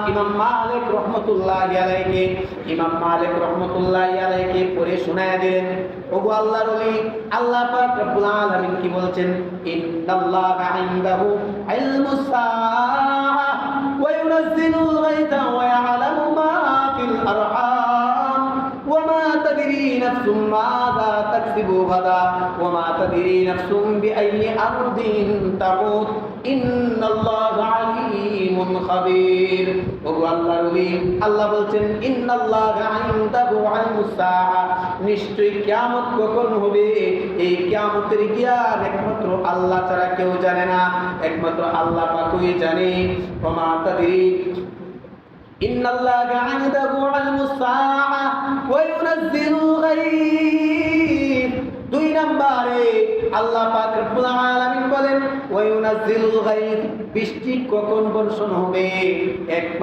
ইমাম মালিক রহমতুল্লাহি আলাইহি পড়ে শোনায় দিলেন। ওগো আল্লাহর ওলি, আল্লাহ পাক রব্বুল আলামিন কি বলছেন? ইন্নাল্লাহা ইনদাহু ইলমুস সাআহ ওয়া ইউনাজ্জিলুল গায়থা ওয়া ইয়ালামু মা ফিল আরহাম ওয়া মা তাদরি নাফসুম মাযা তাকসিবু গাদা ওয়া মা তাদরি নাফসুম বিআইয়ি আরদিন তামুত ইন্নাল্লাহা আলিমুন খাবীর। ওগো আল্লাহর ওলি, আল্লাহ বলছেন ইন্নাল্লাহা ইনদাহু ইলমুস সাআহ, নিশ্চয়ই কিয়ামত কখন হবে এই কিয়ামতের জ্ঞান একমাত্র আল্লাহ ছাড়া কেউ জানে না, একমাত্র আল্লাহ পাকই জানে। ওয়া মা তাদরি ইন্নাল্লাহা ইনদাহু ইলমুস সাআহ ওয়া ইউনাজ্জিলুল গায়থ। দুই নম্বরে আল্লাহ পাক রব্বুল আলামিন বলেন ওয়া ইউনাজ্জিলুল গায়থ, বৃষ্টি কখন বর্ষণ হবে একমাত্র